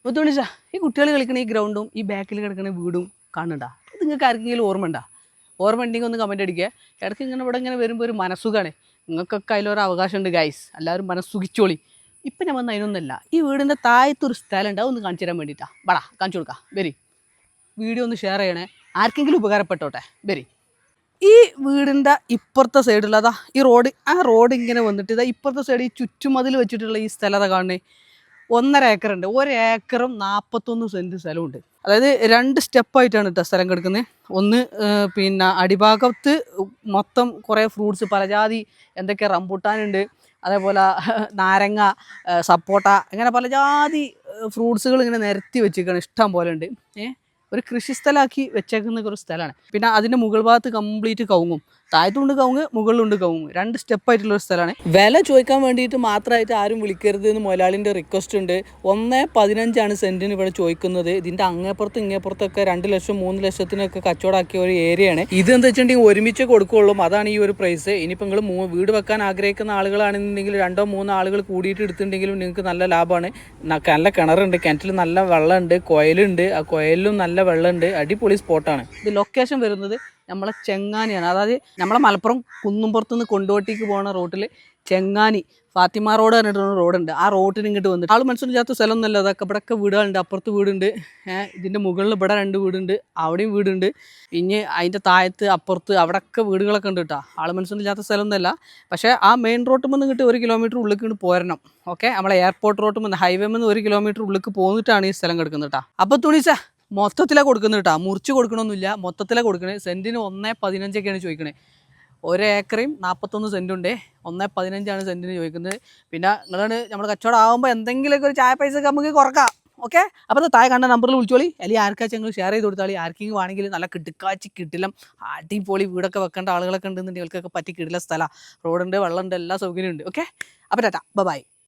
മുത്തുമണിച്ചാ ഈ കുട്ടികൾ കളിക്കുന്ന ഈ ഗ്രൗണ്ടും ഈ ബാക്കിൽ കിടക്കുന്ന വീടും കാണുന്നുണ്ടാ? ഇത് നിങ്ങൾക്ക് ആർക്കെങ്കിലും ഓർമ്മ ഉണ്ടെങ്കിൽ ഒന്ന് കമൻറ്റ് അടിക്കുക. ഇടയ്ക്ക് ഇങ്ങനെ ഇവിടെ ഇങ്ങനെ വരുമ്പോൾ ഒരു മനസ്സുഖമാണ്. നിങ്ങൾക്കൊക്കെ അതിലൊരു അവകാശമുണ്ട് ഗൈസ്, എല്ലാവരും മനസ്സുഖിച്ചോളി. ഇപ്പം ഞാൻ വന്ന അതിനൊന്നല്ല, ഈ വീടിൻ്റെ താഴത്തൊരു സ്ഥലം ഉണ്ട്, അതൊന്ന് കാണിച്ചു തരാൻ വേണ്ടിയിട്ടാണ്. വാടാ കാണിച്ചു കൊടുക്കാം, വരി. വീഡിയോ ഒന്ന് ഷെയർ ചെയ്യണേ, ആർക്കെങ്കിലും ഉപകാരപ്പെട്ടോട്ടെ, വരി. ഈ വീടിൻ്റെ ഇപ്പുറത്തെ സൈഡിലതാ ഈ റോഡ്, ആ റോഡ് ഇങ്ങനെ വന്നിട്ട് ഇതാ ഇപ്പുറത്തെ സൈഡ് ഈ ചുറ്റുമതിൽ വെച്ചിട്ടുള്ള ഈ സ്ഥലത കാണണേ, 1.5 ഏക്കറുണ്ട്. 1 ഏക്കറും 41 സെൻറ്റ് സ്ഥലമുണ്ട്. അതായത് 2 സ്റ്റെപ്പായിട്ടാണ് കേട്ടോ സ്ഥലം കിടക്കുന്നത്. ഒന്ന് പിന്നെ അടിഭാഗത്ത് മൊത്തം കുറേ ഫ്രൂട്ട്സ് പലജാതി എന്തൊക്കെ റംബൂട്ടാനുണ്ട്, അതേപോലെ നാരങ്ങ, സപ്പോട്ട, അങ്ങനെ പലജാതി ഫ്രൂട്ട്സുകൾ ഇങ്ങനെ നിരത്തി വെച്ചിരിക്കുകയാണ്, ഇഷ്ടം പോലെ ഉണ്ട്. ഒരു കൃഷിസ്ഥലമാക്കി വെച്ചേക്കുന്ന ഒരു സ്ഥലമാണ്. പിന്നെ അതിൻ്റെ മുകൾ ഭാഗത്ത് കംപ്ലീറ്റ് കവുങ്ങും, താഴത്തുണ്ട് കവുങ്ങ്, മുകളിലുണ്ട് കവുങ്ങ്, 2 സ്റ്റെപ്പായിട്ടുള്ളൊരു സ്ഥലമാണ്. വില ചോദിക്കാൻ വേണ്ടിയിട്ട് മാത്രമായിട്ട് ആരും വിളിക്കരുത് എന്ന് മുതലാളിൻ്റെ റിക്വസ്റ്റ് ഉണ്ട്. 1.15 സെൻറ്റിന് ഇവിടെ ചോദിക്കുന്നത്. ഇതിൻ്റെ അങ്ങേപ്പുറത്തും ഇങ്ങേപ്പുറത്തൊക്കെ 2 ലക്ഷം 3 ലക്ഷത്തിനൊക്കെ കച്ചവടമാക്കിയ ഒരു ഏരിയയാണ്. ഇതെന്താ വെച്ചിട്ടുണ്ടെങ്കിൽ ഒരുമിച്ച് കൊടുക്കുകയുള്ളൂ, അതാണ് ഈ ഒരു പ്രൈസ്. ഇനിയിപ്പോൾ നിങ്ങൾ വീട് വെക്കാൻ ആഗ്രഹിക്കുന്ന ആളുകളാണെന്നുണ്ടെങ്കിൽ 2-3 ആളുകൾ കൂടിയിട്ട് എടുത്തിട്ടുണ്ടെങ്കിലും നിങ്ങൾക്ക് നല്ല ലാഭമാണ്. നല്ല കിണറുണ്ട്, കിണറ്റിൽ നല്ല വെള്ളമുണ്ട്, കുഴലുണ്ട്, ആ കുഴലിലും നല്ല വെള്ളമുണ്ട്, അടിപൊളി സ്പോട്ടാണ്. ഇത് ലൊക്കേഷൻ വരുന്നത് നമ്മളെ ചെങ്ങാനിയാണ്. അതായത് നമ്മളെ മലപ്പുറം കുന്നുംപുറത്തുനിന്ന് കൊണ്ടോട്ടിക്ക് പോകുന്ന റോട്ടിൽ ചെങ്ങാനി ഫാത്തിമ റോഡ് പറഞ്ഞിട്ടുള്ള റോഡുണ്ട്. ആ റോഡിന് ഇങ്ങോട്ട് വന്നിട്ട് ആൾ മനസ്സിലാത്ത സ്ഥലം ഒന്നുമല്ല. അതൊക്കെ ഇവിടെയൊക്കെ വീടുകളുണ്ട്, അപ്പുറത്ത് വീടുണ്ട്, ഇതിൻ്റെ മുകളിൽ ഇവിടെ 2 വീടുണ്ട്, അവിടെയും വീടുണ്ട്, ഇനി അതിൻ്റെ താഴത്ത് അപ്പുറത്ത് അവിടെയൊക്കെ വീടുകളൊക്കെ ഉണ്ട് കേട്ടോ. ആൾ മനസ്സിലാത്ത സ്ഥലം ഒന്നുമല്ല. പക്ഷേ ആ മെയിൻ റോട്ടിൽ നിന്ന് ഇങ്ങോട്ട് 1 കിലോമീറ്റർ ഉള്ളിലേക്ക് പോരണം. ഓക്കെ, നമ്മളെ എയർപോർട്ട് റോട്ടിൽ നിന്ന് ഹൈവേ നിന്ന് 1 കിലോമീറ്റർ ഉള്ളിലേക്ക് പോന്നിട്ടാണ് ഈ സ്ഥലം കിടക്കുന്നത് കേട്ടോ. അപ്പോൾ തുണിച്ച മൊത്തത്തിലാണ് കൊടുക്കുന്നത് കേട്ടോ, മുറിച്ച് കൊടുക്കണമെന്നില്ല, മൊത്തത്തിലാണ് കൊടുക്കണത്. സെൻറ്റിന് 1.15 ചോദിക്കണേ. 1 ഏക്കറയും 41 സെൻറ്റുണ്ട്. 1.15 സെൻറ്റിന് ചോദിക്കുന്നത്. പിന്നെ നിങ്ങളാണ് നമ്മൾ കച്ചവടം ആകുമ്പോൾ എന്തെങ്കിലുമൊക്കെ ഒരു ചായ പൈസ ഒക്കെ നമുക്ക് കുറക്കാം. ഓക്കെ, അപ്പോൾ അത് താഴെ കണ്ട നമ്പറിൽ വിളിച്ചോളി, അല്ലെങ്കിൽ ആർക്കാച്ചാൽ നിങ്ങൾ ഷെയർ ചെയ്ത് കൊടുത്താളി. ആർക്കെങ്കിലും ആണെങ്കിൽ നല്ല കിടുക്കാച്ചി കിട്ടില്ല അടിപൊളി വീടൊക്കെ വെക്കേണ്ട ആളുകളൊക്കെ ഉണ്ടെന്നുണ്ടെങ്കിൽ നിങ്ങൾക്കൊക്കെ പറ്റി കിടില സ്ഥലമാണ്. റോഡുണ്ട്, വെള്ളമുണ്ട്, എല്ലാ സൗകര്യമുണ്ട്. ഓക്കെ, അപ്പോൾ ടാറ്റാ, ബൈ.